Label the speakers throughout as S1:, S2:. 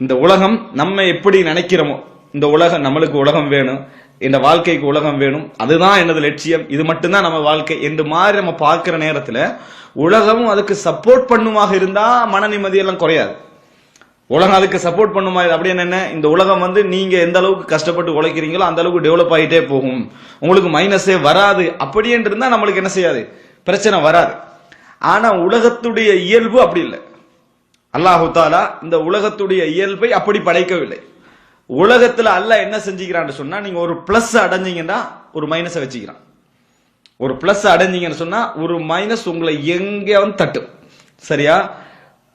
S1: இந்த உலகம் நம்ம எப்படி நினைக்கிறோமோ, இந்த உலகம் நம்மளுக்கு உலகம் வேணும், இந்த வாழ்க்கைக்கு உலகம் வேணும், அதுதான் எனது லட்சியம், இது மட்டும்தான் நம்ம வாழ்க்கை என்று மாதிரி நம்ம பார்க்கிற நேரத்துல உலகமும் அதுக்கு சப்போர்ட் பண்ணுமாக இருந்தா மன நிம்மதி எல்லாம் குறையாது. உலகம் அதுக்கு சப்போர்ட் பண்ணுமா அப்படின்னு என்ன, இந்த உலகம் நீங்க எந்த அளவுக்கு கஷ்டப்பட்டு உழைக்கிறீங்களோ அந்த அளவுக்கு டெவலப் ஆகிட்டே போகும், உங்களுக்கு மைனஸே வராது அப்படி என்று இருந்தா நம்மளுக்கு என்ன செய்யாது, பிரச்சனை வராது. ஆனா உலகத்துடைய இயல்பு அப்படி இல்லை. அல்லாஹு தாலா இந்த உலகத்துடைய இயல்பை அப்படி படைக்கவில்லை. உலகத்துல அல்லாஹ் என்ன செஞ்சுக்கிறான்னு சொன்னா, நீங்க ஒரு பிளஸ் அடைஞ்சீங்கன்னா ஒரு மைனஸை வச்சுக்கிறான். ஒரு பிளஸ் அடைஞ்சீங்கன்னு சொன்னா ஒரு மைனஸ் உங்களை எங்கேயாவது தட்டும். சரியா?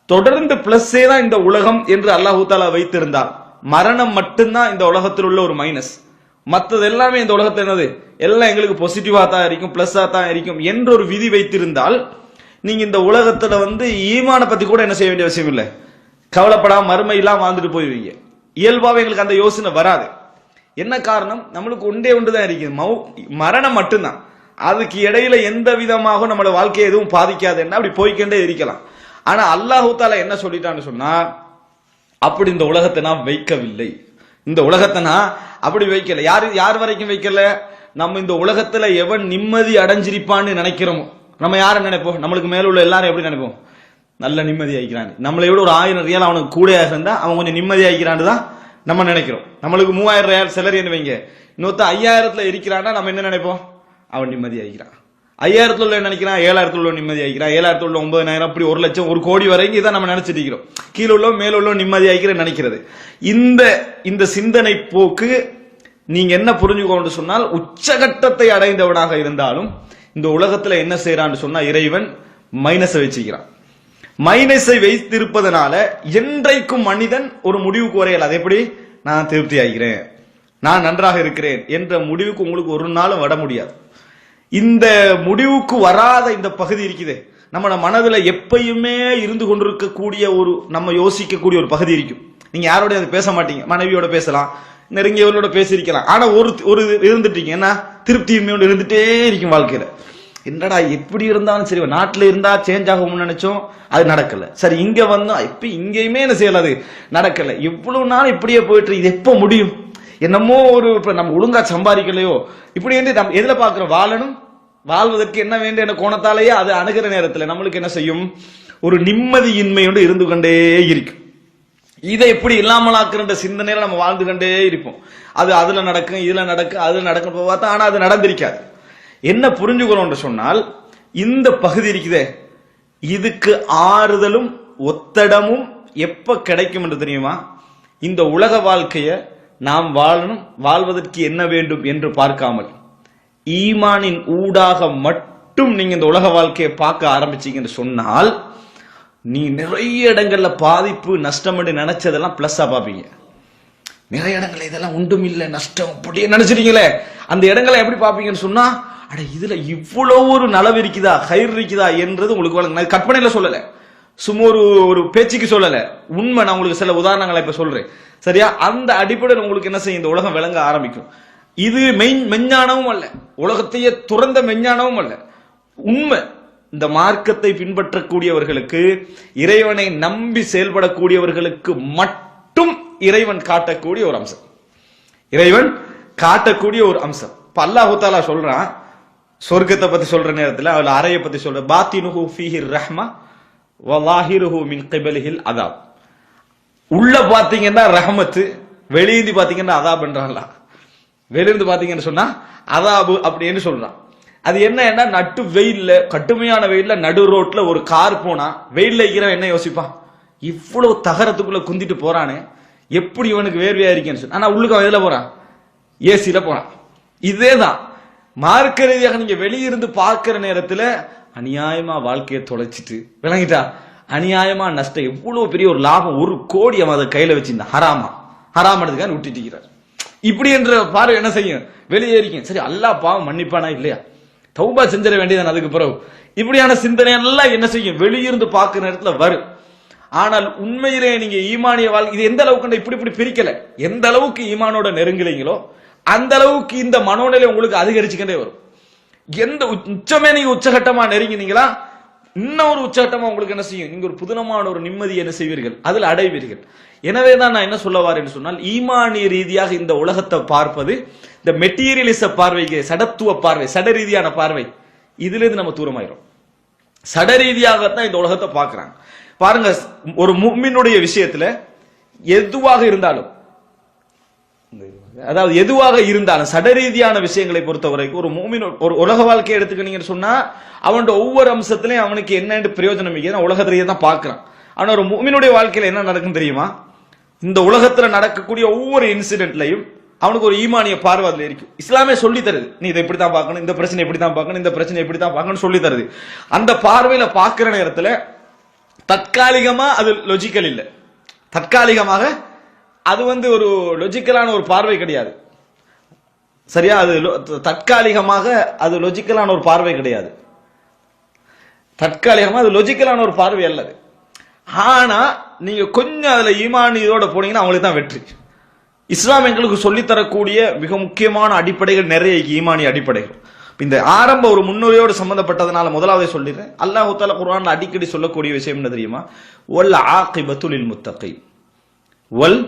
S1: தொடர்ந்து பிளஸ்ஸே தான் இந்த உலகம் என்று அல்லாஹு தாலா வைத்திருந்தால் மரணம் மட்டும்தான் இந்த உலகத்தில் உள்ள ஒரு மைனஸ். மற்றது எல்லாமே இந்த உலகத்தில் என்னது, எல்லாம் எங்களுக்கு பாசிட்டிவா தான் இருக்கும், பிளஸ்ஸா தான் இருக்கும் என்ற ஒரு விதி வைத்திருந்தால் நீங்க இந்த உலகத்துல ஈமான பத்தி கூட என்ன செய்ய வேண்டிய அவசியம் இல்லை, கவலைப்படாம மறுமை இல்லாம வாழ்ந்துட்டு போயிருவீங்க. இயல்பாவே எங்களுக்கு அந்த யோசனை வராது. என்ன காரணம், நம்மளுக்கு ஒன்றே ஒன்றுதான் இருக்குது, மரணம் மட்டும்தான். அதுக்கு இடையில எந்த விதமாக நம்மளோட வாழ்க்கையை எதுவும் பாதிக்காதுன்னா அப்படி போய்கொண்டே இருக்கலாம். ஆனா அல்லாஹு தாலா என்ன சொல்லிட்டான்னு சொன்னா, அப்படி இந்த உலகத்தை நான் வைக்கவில்லை, இந்த உலகத்தை நான் அப்படி வைக்கல. யார் வரைக்கும் வைக்கல, நம்ம இந்த உலகத்துல எவன் நிம்மதி அடைஞ்சிருப்பான்னு நினைக்கிறோமோ, நம்ம யார நினைப்போம், நம்மளுக்கு மேல உள்ள எல்லாரும் எப்படி நினைப்போம், நல்ல நிம்மதி ஆகிக்கிறான், நம்மளை விட ஒரு 1000 ரியால் அவனுக்கு கூட இருந்தா அவன் கொஞ்சம் நிம்மதி ஆகிக்கிறான்னு தான் நம்ம நினைக்கிறோம். நம்மளுக்கு 3000 ரியால் சிலர் என்ன வைங்க, இன்னொருத்த 5000ல இருக்கிறான்னா நம்ம என்ன நினைப்போம், அவன் நிம்மதி ஆகிக்கிறான். 5000ல உள்ள நினைக்கிறான், 7000ல உள்ள நிம்மதி ஆகிக்கிறான், 7000ல உள்ள 9000, அப்படி 1 லட்சம் 1 கோடி வரைக்கும் இதான் நம்ம நினைச்சிட்டு இருக்கிறோம். கீழே உள்ள மேல உள்ள நிம்மதி ஆகிக்கிற நினைக்கிறது. இந்த சிந்தனை போக்கு நீங்க என்ன புரிஞ்சுக்கோன்னு சொன்னால், உச்சகட்டத்தை அடைந்தவனாக இருந்தாலும் இந்த உலகத்துல என்ன செய்யறான்னு சொன்னா, இறைவன் மைனஸை வச்சுக்கிறான். மைனஸை வைத்திருப்பதனால என்றைக்கும் மனிதன் ஒரு முடிவுக்கு வரையல. அது எப்படி, நான் திருப்தி ஆகிறேன், நான் நன்றாக இருக்கிறேன் என்ற முடிவுக்கு உங்களுக்கு ஒரு நாளும் வர முடியாது. இந்த முடிவுக்கு வராத இந்த பகுதி இருக்குது, நம்ம மனதுல எப்பயுமே இருந்து கொண்டிருக்கக்கூடிய ஒரு, நம்ம யோசிக்கக்கூடிய ஒரு பகுதி இருக்கும். நீங்க யாரோட அது பேச மாட்டீங்க, மனைவியோட பேசலாம், நெருங்கியவர்களோட பேசியிருக்கலாம், ஆனா ஒரு இருந்துட்டீங்க என்ன, திருப்தியுமே இருந்துட்டே இருக்கும் வாழ்க்கையில. என்னடா எப்படி இருந்தாலும் சரி, நாட்டில் இருந்தா சேஞ்ச் ஆகும்னு நினைச்சோம், அது நடக்கல. சரி இங்க வந்தோம், இப்ப இங்கேயுமே என்ன செய்யலாது, நடக்கல. இவ்வளவு நாள் இப்படியே போயிட்டு இது எப்ப முடியும், என்னமோ ஒரு நம்ம ஒழுங்கா சம்பாதிக்கலையோ இப்படி நம்ம எதுல பாக்குறோம், வாழணும், வாழ்வதற்கு என்ன வேண்டும் என்ற கோணத்தாலேயே அது அணுகிற நேரத்தில் நம்மளுக்கு என்ன செய்யும், ஒரு நிம்மதியின்மையோடு இருந்து கொண்டே இருக்கும். இதை எப்படி இல்லாமலாக்குற சிந்தனையில நம்ம வாழ்ந்து கொண்டே இருப்போம். அது அதுல நடக்கும், இதுல நடக்கும், அதுல நடக்கும் பார்த்தா, ஆனா அது நடந்திருக்காது. என்ன புரிஞ்சுக்கணும் சொன்னால், இந்த பகுதி இருக்குதே, இதுக்கு ஆறுதலும் ஒத்தடமும் எப்ப கிடைக்கும் என்று தெரியுமா, இந்த உலக வாழ்க்கைய நாம் வாழணும், வாழ்வதற்கு என்ன வேண்டும் என்று பார்க்காமல் ஈமானின் ஊடாக மட்டும் நீங்க இந்த உலக வாழ்க்கையை பார்க்க ஆரம்பிச்சீங்கன்னு சொன்னால், நீ நிறைய இடங்கள்ல பாதிப்பு நஷ்டம் என்று நினைச்சதெல்லாம் பிளஸ்ஸா பாப்பீங்க. நிறைய இடங்கள்ல இதெல்லாம் ஒன்றும் இல்லை, நஷ்டம் அப்படியே நினைச்சிட்டீங்களே, அந்த இடங்களை எப்படி பாப்பீங்கன்னு சொன்னா, அட இதுல இவ்வளவு ஒரு நலவு இருக்குதா, கயிறு இருக்குதா என்றது உங்களுக்கு கற்பனையில சொல்லல, சும்மா ஒரு பேச்சுக்கு சொல்லல, உண்மை. நான் உங்களுக்கு சில உதாரணங்களை இப்ப சொல்றேன், சரியா? அந்த அடிப்படையில் உங்களுக்கு என்ன செய்யும், இந்த உலகம் விளங்க ஆரம்பிக்கும். இது மெஞ்ஞானமும் அல்ல, உலகத்தையே துறந்த மெஞ்ஞானமும் அல்ல, உண்மை. இந்த மார்க்கத்தை பின்பற்றக்கூடியவர்களுக்கு, இறைவனை நம்பி செயல்படக்கூடியவர்களுக்கு மட்டும் இறைவன் காட்டக்கூடிய ஒரு அம்சம், இறைவன் காட்டக்கூடிய ஒரு அம்சம். இப்ப அல்லாஹு தஆலா சொல்றான், சொர்க்கத்தை பத்தி சொல்ற நேரத்தில் அவள் அறையை பத்தி சொல்ற, பாத்தினுஹு ஃபீஹி ரஹ்மா வ லாஹிருஹு மின் கிபலிஹில் அதாப். உள்ள பாத்தீங்கன்னா ரஹமத்து, வெளியிருந்து பாத்தீங்கன்னா அதாப் என்றான்ல. வெளியிருந்து பாத்தீங்கன்னு சொன்னா அதாபு அப்படின்னு சொல்றான். அது என்ன, நட்டு வெயில்ல, கடுமையான வெயில்ல நடு ரோட்ல ஒரு கார் போனா, வெயில்ல இருக்கிறவன் என்ன யோசிப்பான், இவ்வளவு தகரத்துக்குள்ள குந்திட்டு போறானே, எப்படி இவனுக்கு வேர்வையா இருக்கேன்னு சொன்ன. ஆனா உள்ளுக்கு அவன் எதுல போறான், ஏசில போறான். இதேதான் மார்க்க ரீதியாக நீங்க வெளியிருந்து பார்க்கிற நேரத்துல அநியாயமா வாழ்க்கையை தொலைச்சிட்டு, விளங்கிட்டா, அநியாயமா நஷ்டம், எவ்வளவு பெரிய ஒரு லாபம், 1 கோடி அவன் அதை கையில வச்சிருந்தான், ஹராமனதுக்காக விட்டுட்டு இருக்கிறார். இப்படி என்ற பார்வை என்ன செய்யும், வெளியே இருக்கேன், சரி அல்லாஹ் பாவம் மன்னிப்பானா இல்லையா, தௌபா செஞ்சிட வேண்டியதான். அதுக்கு பிறகு இப்படியான சிந்தனை எல்லாம் என்ன செய்யும், வெளியிருந்து பார்க்கிற நேரத்துல வரும். ஆனால் உண்மையிலே நீங்க ஈமானிய வாழ்க்கை இது எந்த அளவுக்கு இப்படி பிரிக்கல, எந்த அளவுக்கு ஈமானோட நெருங்குறீங்களோ அந்த அளவுக்கு இந்த மனோநிலை உங்களுக்கு அதிகரிச்சுக்கிட்டே வரும். எந்த உச்சமே நீங்க உச்சகட்டமா நெருங்கினீங்களா, இன்னொரு உச்சகட்டமா உங்களுக்கு என்ன செய்யும், நீங்க ஒரு புதுனமான ஒரு நிம்மதி என்ன செய்வீர்கள், அதில் அடைவீர்கள். எனவேதான் நான் என்ன சொல்ல வரேன்னு சொன்னால், ஈமானிய ரீதியாக இந்த உலகத்தை பார்ப்பது, இந்த மெட்டீரியலிச பார்வைக்கு, சடத்துவ பார்வை, சட ரீதியான பார்வை, இதுல இருந்து நம்ம தூரமாயிரும். சட ரீதியாகத்தான் இந்த உலகத்தை பார்க்கிறாங்க. பாருங்க, ஒரு முஃமினுடைய விஷயத்துல எதுவாக இருந்தாலும், அதாவது எதுவாக இருந்தாலும் சட ரீதியான விஷயங்களை பொறுத்த வரைக்கும் ஒரு முஃமின் ஒரு உலக வாழ்க்கையை எடுத்துக்கிட்டீங்கன்னு சொன்னா, அவனோட ஒவ்வொரு அம்சத்திலையும் அவனுக்கு என்ன பிரயோஜனம் உலகத்திலேயே தான் பார்க்கிறான். ஆனா ஒரு முஃமினுடைய வாழ்க்கையில என்ன நடக்கும் தெரியுமா? இந்த உலகத்துல நடக்கக்கூடிய ஒவ்வொரு இன்சிடென்ட்லையும் அவனுக்கு ஒரு ஈமானிய பார்வை அதுல இருக்கு. இஸ்லாமே சொல்லி தருது, நீ இதை இப்படித்தான் பார்க்கணும், இந்த பிரச்சனை இப்படித்தான் பார்க்கணும், இந்த பிரச்சனை இப்படித்தான் பார்க்கணும் சொல்லி தருது. அந்த பார்வையில பார்க்கிற நேரத்துல தற்காலிகமா அது லொஜிக்கல் இல்லை, தற்காலிகமாக அது ஒரு லொஜிக்கலான ஒரு பார்வை கிடையாது. சரியா? அது தற்காலிகமாக அது லொஜிக்கலான ஒரு பார்வை கிடையாது, தற்காலிகமா அது லொஜிக்கலான ஒரு பார்வை அல்லது. ஆனா நீங்க கொஞ்சம் அதுல ஈமானியோட போனீங்கன்னா அவங்களுக்கு தான் வெற்றி. இஸ்லாம் எங்களுக்கு சொல்லித்தரக்கூடிய மிக முக்கியமான அடிப்படைகள் நிறைய ஈமானிய அடிப்படைகள். இந்த ஆரம்ப ஒரு முன்னுரையோடு சம்பந்தப்பட்டதனால முதலாவதே சொல்லிடுறேன். அல்லாஹ் தஆலா குர்ஆன்ல அடிக்கடி சொல்லக்கூடிய விஷயம் என்ன தெரியுமா? வல் ஆகிபத்து லில் முத்தகீன், வல்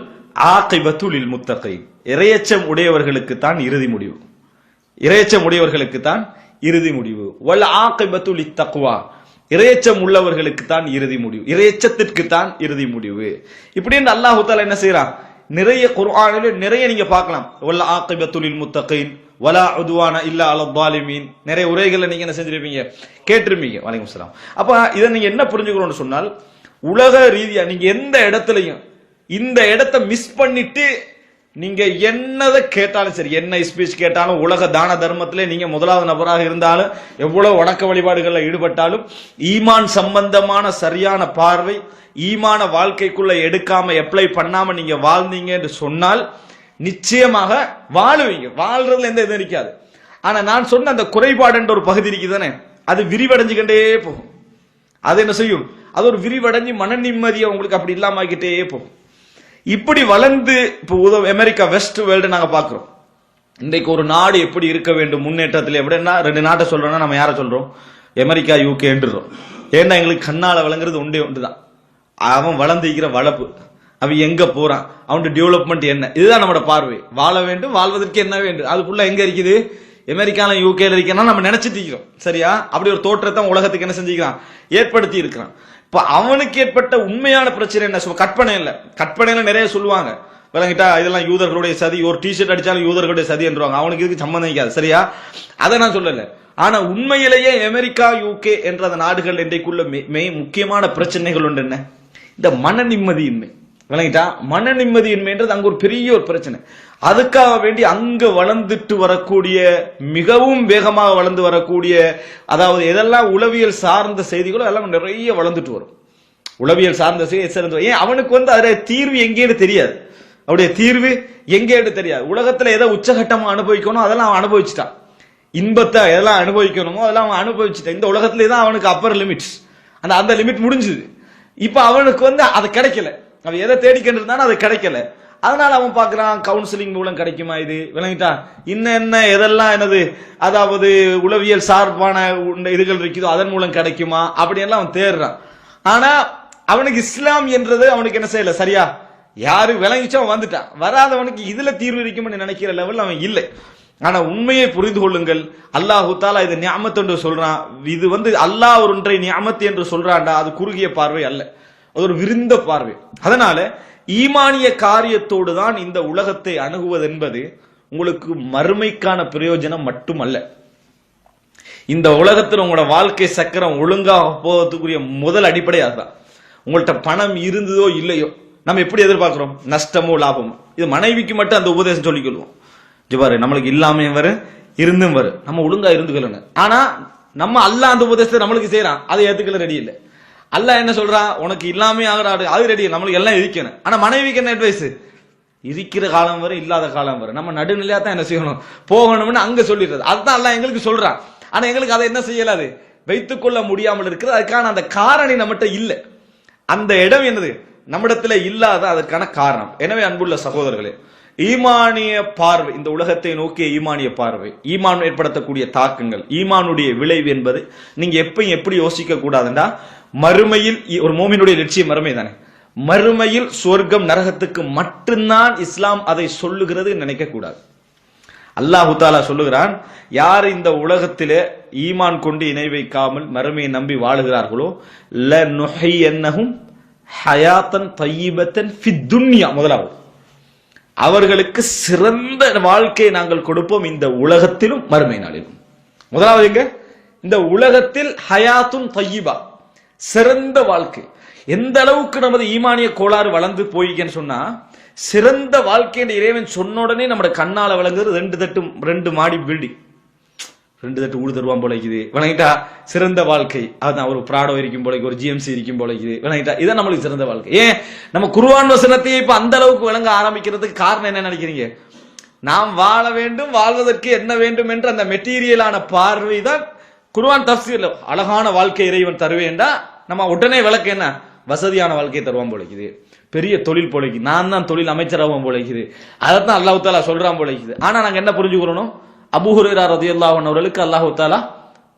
S1: ஆகிபத்து லில் முத்தகீன். இறையச்சம் உடையவர்களுக்கு தான் இறுதி முடிவு, இறையச்சம் உடையவர்களுக்கு தான் இறுதி முடிவு. வல் ஆகிபத்து லித் தக்வா, இறையச்சம் உள்ளவர்களுக்கு தான் இறுதி முடிவு, இறையச்சத்திற்கு தான் இறுதி முடிவு. இப்படின்னு அல்லாஹ் தஆலா என்ன செய்யறான்? நிறைய குர்ஆனிலே நிறைய நீங்க பார்க்கலாம். வல் ஆகிபத்து லில் முத்தகீன் வலா உத்வான இல்லா அலல் ஸாலிமீன். நிறைய உரைகளை நீங்க என்ன செஞ்சிருப்பீங்க, கேட்டிருப்பீங்க. வலைக்கும் ஸலாம். அப்ப இதை நீங்க என்ன புரிஞ்சுக்கணும்னு சொன்னால், உலக ரீதியா நீங்க எந்த இடத்துலையும் இந்த இடத்தை மிஸ் பண்ணிட்டு நீங்க என்னதை கேட்டாலும் சரி, என்ன ஸ்பீச் கேட்டாலும், உலக தான தர்மத்திலே நீங்க முதலாவது நபராக இருந்தாலும், எவ்வளவு வணக்க வழிபாடுகளில் ஈடுபட்டாலும், ஈமான் சம்பந்தமான சரியான பார்வை, ஈமான வாழ்க்கைக்குள்ள எடுக்காம அப்ளை பண்ணாம நீங்க வாழ்ந்தீங்க என்று சொன்னால் நிச்சயமாக வாழுவீங்க. வாழ்றதுல எந்த இது இருக்காது. ஆனா நான் சொன்ன அந்த குறைபாடு என்ற ஒரு பகுதி இருக்குதானே, அது விரிவடைஞ்சுக்கிட்டே போகும். அது என்ன செய்யும்? அது ஒரு விரிவடைஞ்சு மன நிம்மதியை உங்களுக்கு அப்படி இல்லாம ஆகிட்டே போகும். இப்படி வளர்ந்து இப்போ அமெரிக்கா வெஸ்ட் வேர்ல்டு நாங்க பாக்குறோம். இன்றைக்கு ஒரு நாடு எப்படி இருக்க வேண்டும் முன்னேற்றத்தில், எப்படின்னா ரெண்டு நாட்டை சொல்றோம்னா நம்ம யாரை சொல்றோம்? அமெரிக்கா யூகேன்றோம். ஏன்னா எங்களுக்கு கண்ணால வழங்குறது ஒன்றுதான், அவன் வளர்ந்துக்கிற வளர்ப்பு, அவன் எங்க போறான், அவனுடைய டெவலப்மெண்ட் என்ன, இதுதான் நம்மளோட பார்வை. வாழ வேண்டும், வாழ்வதற்கு என்ன வேண்டும், அதுக்குள்ள எங்க இருக்குது? அமெரிக்கால யூகேல இருக்கா நம்ம நினைச்சிட்டு இருக்கிறோம். சரியா? அப்படி ஒரு தோற்றத்தை உலகத்துக்கு என்ன செஞ்சுக்கிறான்? ஏற்படுத்தி இருக்கிறான். இப்ப அவனுக்கு ஏற்பட்ட உண்மையான பிரச்சனை என்ன? கற்பனை இல்ல, கற்பனையில நிறைய சொல்லுவாங்க, விளங்கிட்டா இதெல்லாம் யூதர்களுடைய சதி, ஒரு டிஷர்ட் அடிச்சாலும் யூதர்களுடைய சதி என்றுவாங்க. அவனுக்கு இதுக்கு சம்பந்தம் இருக்காது. சரியா? அதை நான் சொல்லல. ஆனா உண்மையிலேயே அமெரிக்கா யூகே என்ற அந்த நாடுகள் இன்றைக்குள்ள முக்கியமான பிரச்சனைகள் ஒன்று என்ன? இந்த மன நிம்மதியின்மை. விளங்கிட்டா? மன நிம்மதியின்மைன்றது அங்க ஒரு பெரிய ஒரு பிரச்சனை. அதுக்காக வேண்டி அங்க வளர்ந்துட்டு வரக்கூடிய, மிகவும் வேகமாக வளர்ந்து வரக்கூடிய, அதாவது எதெல்லாம் உளவியல் சார்ந்த செய்திகளோ எல்லாம் நிறைய வளர்ந்துட்டு வரும். உளவியல் சார்ந்த செய்தி ஏன் அவனுக்கு அதோட தீர்வு எங்கேன்னு தெரியாது, அவருடைய தீர்வு எங்கேன்னு தெரியாது. உலகத்துல எதை உச்சகட்டமா அனுபவிக்கணும் அதெல்லாம் அவன் அனுபவிச்சுட்டான். இன்பத்தை எதெல்லாம் அனுபவிக்கணுமோ அதெல்லாம் அவன் அனுபவிச்சுட்டான். இந்த உலகத்திலே தான் அவனுக்கு அப்பர் லிமிட்ஸ், அந்த லிமிட் முடிஞ்சுது. இப்ப அவனுக்கு அது கிடைக்கல, அவன் எதை தேடிக்கிட்டு இருந்தானோ அது கிடைக்கல. அதனால அவன் பாக்குறான் கவுன்சிலிங் மூலம் கிடைக்குமா இது, விளங்கிட்டா? என்ன எதெல்லாம் என்னது, அதாவது உளவியல் சார்பான இதுகள் இருக்குதோ அதன் மூலம் கிடைக்குமா அப்படியெல்லாம் அவன் தேடுறான். ஆனா அவனுக்கு இஸ்லாம் என்றது அவனுக்கு என்ன செய்யல, சரியா? யாரு விளங்கிச்சோ வந்துட்டான். வராதவனுக்கு இதுல தீர்வு இருக்கும்னு நினைக்கிற லெவல் அவன் இல்லை. ஆனா உண்மையை புரிந்து கொள்ளுங்கள், அல்லாஹு தஆலா இது நிஅமத் என்று சொல்றான். இது அல்லாஹ் ஒன்றை நிஅமத் என்று சொல்றான்டா, அது குறுகிய பார்வை அல்ல, அது ஒரு விருந்த பார்வை. அதனால ஈமானிய காரியத்தோடு தான் இந்த உலகத்தை அணுகுவது என்பது உங்களுக்கு மறுமைக்கான பிரயோஜனம் மட்டுமல்ல. இந்த உலகத்தில் உங்களோட வாழ்க்கை சக்கரம் ஒழுங்காக போவதுக்குரிய முதல் அடிப்படை அதுதான். உங்கள்கிட்ட பணம் இருந்ததோ இல்லையோ நம்ம எப்படி எதிர்பார்க்கிறோம்? நஷ்டமோ லாபமோ? இது மனைவிக்கு மட்டும் அந்த உபதேசம் சொல்லிக்கொள்வோம். ஜிபாரு நம்மளுக்கு இல்லாமையும் வரும் இருந்தும் வரும், நம்ம ஒழுங்கா இருந்துக்கலன்னு. ஆனா நம்ம அல்லாஹ் அந்த உபதேசத்தை நம்மளுக்கு செய்யறான், அதை ஏத்துக்கல ரெடி இல்லை. அல்லாஹ் என்ன சொல்றான்? உனக்கு இல்லாமே ஆகிறாடு, அது ரெடி, நம்மளுக்கு எல்லாம் இருக்கணும். ஆனா மனைவிக்கு என்ன அட்வைஸ்? இருக்கிற காலம் வரை இல்லாத காலம் வரை நம்ம நடுநிலையா தான் என்ன செய்யணும், போகணும்னு அங்க சொல்லிடுறது. அதுதான் அல்லாஹ் எங்களுக்கு சொல்றான். ஆனா எங்களுக்கு அதை என்ன செய்யலாது, வைத்துக் கொள்ள முடியாமல் இருக்கிறது. அதுக்கான அந்த காரணி நம்மகிட்ட இல்லை, அந்த இடம் என்னது நம்மிடத்துல இல்லாத அதற்கான காரணம். எனவே அன்புள்ள சகோதரர்களே, ஈமானிய பார்வை, இந்த உலகத்தை நோக்கிய ஈமானிய பார்வை, ஈமான் ஏற்படுத்தக்கூடிய தாக்கங்கள், ஈமானுடைய விளைவு என்பது நீங்க எப்பயும் எப்படி யோசிக்க கூடாதுன்னா, மறுமையில் ஒரு மோமினுடைய லட்சியம் மறுமை தானே, மறுமையில் சொர்க்கம் நரகத்துக்கு மட்டும்தான் இஸ்லாம் அதை சொல்லுகிறது நினைக்க கூடாது. அல்லாஹு தாலா சொல்லுகிறான், யார் இந்த உலகத்திலே ஈமான் கொண்டு இணை வைக்காமல் மறுமையை நம்பி வாழுகிறார்களோ லனுஹியன்னஹும் ஹயாத்தன் தய்யிபத்தன் ஃபித் துன்யா, முதலாவது அவர்களுக்கு சிறந்த வாழ்க்கையை நாங்கள் கொடுப்போம் இந்த உலகத்திலும் மறுமை நாளிலும். முதலாவது எங்க? இந்த உலகத்தில் ஹயாத்துன் தய்யிபா, சிறந்த வாழ்க்கை. எந்த அளவுக்கு நமது ஈமானிய கோளாறு வளர்ந்து போய்கன்னு சொன்னா, சிறந்த வாழ்க்கை என்று இறைவன் சொன்ன உடனே நம்ம கண்ணால விளங்குறது 2 மாடி பில்டிங், 2 தட்டு ஊடு தருவான் போலைக்குது விளங்கிட்டா சிறந்த வாழ்க்கை. அதான் ஒரு பிராடோ இருக்கும் போலைக்கு, ஒரு ஜிஎம்சி இருக்கும் போலைக்குது விளங்கிட்டா, இதான் நம்மளுக்கு சிறந்த வாழ்க்கை. ஏன் நம்ம குர்ஆன் வசனத்தையே இப்ப அந்த அளவுக்கு விளங்க ஆரம்பிக்கிறதுக்கு காரணம் என்ன நினைக்கிறீங்க? நாம் வாழ வேண்டும், வாழ்வதற்கு என்ன வேண்டும் என்ற அந்த மெட்டீரியலான பார்வை தான் குர்ஆன் தஃப்சீர்ல அழகான வாழ்க்கை இறைவன் தருவேண்டா நம்ம உடனே விளக்கு என்ன வசதியான வாழ்க்கையை தருவான் போலைக்குது, பெரிய தொழில் போலைக்குது, நான் தான் தொழில் அமைச்சராகும் போலைக்குது, அதைத்தான் அல்லாஹ் தாலா சொல்றான் போலைக்குது. ஆனா நாங்க என்ன புரிஞ்சுக்கிறோம்? அபூ ஹுரைரா ரலியல்லாஹு அன்ஹு அவர்களுக்கு அல்லாஹ் தாலா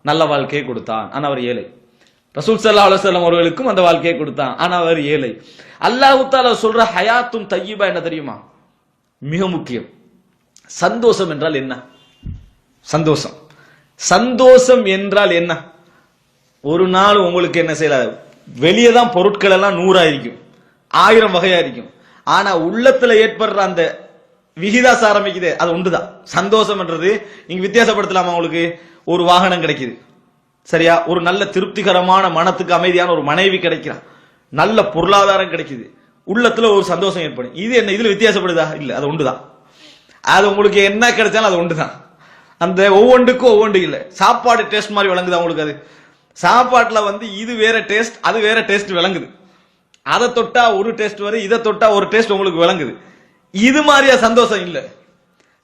S1: நல்ல வாழ்க்கையை கொடுத்தான், ஆனா அவர் ஏழை. ரசூல் ஸல்லல்லாஹு அலைஹி வஸல்லம் அவர்களுக்கும் அந்த வாழ்க்கையை கொடுத்தான், ஆனா அவர் ஏழை. அல்லாஹ் தாலா சொல்ற ஹயாத்துன் தய்யிபா என்ன தெரியுமா? மிக முக்கியம். சந்தோஷம் என்றால் என்ன? சந்தோஷம் சந்தோஷம் என்றால் என்ன? ஒரு நாள் உங்களுக்கு என்ன செய்யலாம், வெளியே தான் பொருட்கள் எல்லாம் 100 இருக்கும், 1000 வகையா இருக்கும், ஆனா உள்ளத்துல ஏற்படுற அந்த விகிதாசாரம் இருக்குது, அது ஒன்றுதான் சந்தோஷம் என்றது. நீங்க வித்தியாசப்படுத்தலாமா? உங்களுக்கு ஒரு வாகனம் கிடைக்குது, சரியா, ஒரு நல்ல திருப்திகரமான மனத்துக்கு அமைதியான ஒரு மனைவி கிடைக்கிறான், நல்ல பொருளாதாரம் கிடைக்குது, உள்ளத்துல ஒரு சந்தோஷம் ஏற்படும். இது என்ன, இதுல வித்தியாசப்படுதா? இல்ல, அது ஒன்றுதான். அது உங்களுக்கு என்ன கிடைச்சாலும் அது ஒன்றுதான். அந்த ஒவ்வொன்றுக்கும் ஒவ்வொன்று இல்லை. சாப்பாடு டேஸ்ட் மாதிரி விளங்குது உங்களுக்கு. அது சாப்பாட்டுல இது வேற டேஸ்ட், அது வேற டேஸ்ட் விளங்குது. அதை தொட்டா ஒரு டேஸ்ட் வரும், இதை தொட்டா ஒரு டேஸ்ட் உங்களுக்கு விளங்குது. இது மாதிரியா சந்தோஷம் இல்ல.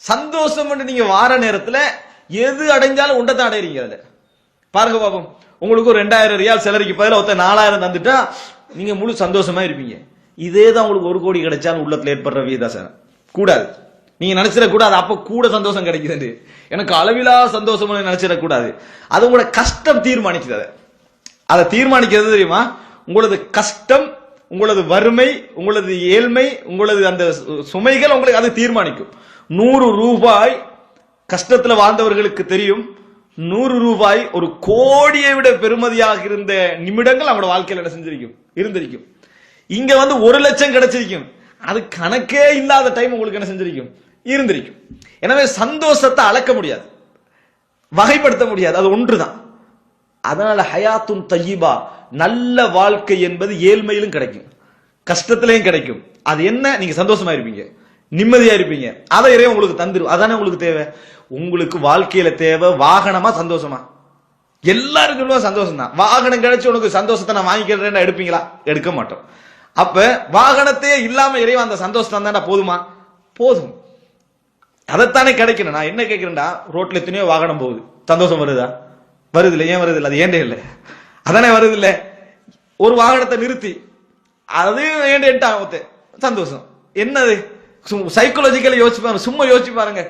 S1: சந்தோஷம் நீங்க வார நேரத்துல எது அடைஞ்சாலும் உண்டத்தான் அடைறீங்க. அதுல பாருங்க பாப்போம், உங்களுக்கு ஒரு 2000 ரியால் செலரிக்கு பதிலா 4000 தந்துட்டா நீங்க முழு சந்தோஷமா இருப்பீங்க. இதே தான் உங்களுக்கு 1 கோடி கிடைச்சாலும் உள்ளத்துல ஏற்படுற விகிதாசாரம் கூடாது. நீங்க நினைச்சிட கூடாது அப்ப கூட சந்தோஷம் கிடைக்குது, எனக்கு அளவிலா சந்தோஷம் நினைச்சிட கூடாது. அது உங்களோட கஷ்டம் தீர்மானிக்குது. அதை தீர்மானிக்கிறது தெரியுமா? உங்களது கஷ்டம், உங்களது வறுமை, உங்களது ஏழ்மை, உங்களது அந்த சுமைகள் உங்களுக்கு அது தீர்மானிக்கும். 100 ரூபாய் கஷ்டத்துல வாழ்ந்தவர்களுக்கு தெரியும், 100 ரூபாய் ஒரு கோடியை விட பெருமதியாக இருந்த நிமிடங்கள் அவங்களோட வாழ்க்கையில் என்ன செஞ்சிருக்கும், இருந்திருக்கும். இங்க 1 லட்சம் கிடைச்சிருக்கும், அது கணக்கே இல்லாத டைம் உங்களுக்கு என்ன செஞ்சிருக்கும், இருந்திருக்கும். எனவே சந்தோஷத்தை அளக்க முடியாது, வகைப்படுத்த முடியாது, அது ஒன்றுதான். அதனால ஹயாத்துன் தய்யிபா, நல்ல வாழ்க்கை என்பது ஏழ்மையிலும் கிடைக்கும், கஷ்டத்திலையும் கிடைக்கும். அது என்ன? நீங்க சந்தோஷமா இருப்பீங்க, நிம்மதியா இருப்பீங்க. அதை இறைவன் உங்களுக்கு தந்துரும். அதானே உங்களுக்கு தேவை. உங்களுக்கு வாழ்க்கையில தேவை வாகனமா சந்தோஷமா? எல்லாருக்கும் சந்தோஷம் தான். வாகனம் கிடைச்சு உனக்கு சந்தோஷத்தை நான் வாங்கிக்கிறேன் எடுப்பீங்களா? எடுக்க மாட்டோம். அப்ப வாகனத்தையே இல்லாம இறைவன் அந்த சந்தோஷம் தானே போதுமா? போதும். அதைத்தானே கிடைக்கணும். நான் என்ன கேட்கிறேன்டா, ரோட்ல எத்தனையோ வாகனம் போகுது, சந்தோஷம் வருதா? வருது இல்லை. ஏன் வருது இல்லை? அது ஏண்டே இல்லை, அதானே வருது இல்லை. ஒரு வாகனத்தை நிறுத்தி அது ஏண்டேன்ட்டா சந்தோஷம் என்னது? சைக்கோலஜிக்கலா யோசிச்சு பாருங்க, சும்மா யோசிச்சு பாருங்க,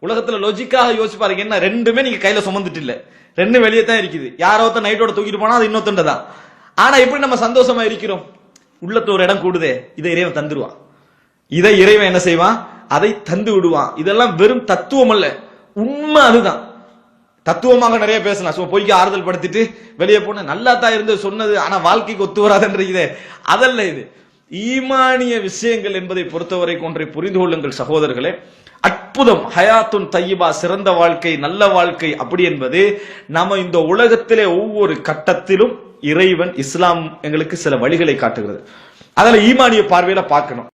S1: உலகத்துல லொஜிக்காக யோசிச்சு பாருங்க. என்ன, ரெண்டுமே நீங்க கையில சுமந்துட்டு இல்ல, ரெண்டு வெளியே தான் இருக்குது. யாரோ நைட்டோட தூக்கிட்டு போனா அது இன்னொருத்தண்ட தான். ஆனா எப்படி நம்ம சந்தோஷமா இருக்கிறோம்? உள்ளத்துல ஒரு இடம் கூடுதே, இதை இறைவன் தந்துருவான். இதை இறைவன் என்ன செய்வான்? அதை தந்து விடுவான். இதெல்லாம் வெறும் தத்துவம் அல்ல, உண்மை. அதுதான் தத்துவமாக நிறைய பேசலாம். பொய்க்கு ஆறுதல் படுத்திட்டு வெளியே போன நல்லா தான் இருந்து சொன்னது, ஆனா வாழ்க்கைக்கு ஒத்து வராதுன்றீங்க. அதல்ல இது. ஈமானிய விஷயங்கள் என்பதை பொறுத்தவரை ஒன்றை புரிந்து கொள்ளுங்கள் சகோதரர்களே. அற்புதம். ஹயாத்துன் தய்யிபா, சிறந்த வாழ்க்கை, நல்ல வாழ்க்கை அப்படி என்பது நம்ம இந்த உலகத்திலே ஒவ்வொரு கட்டத்திலும் இறைவன் இஸ்லாம் எங்களுக்கு சில வழிகளை காட்டுகிறது. அதில் ஈமானிய பார்வையில பார்க்கணும்.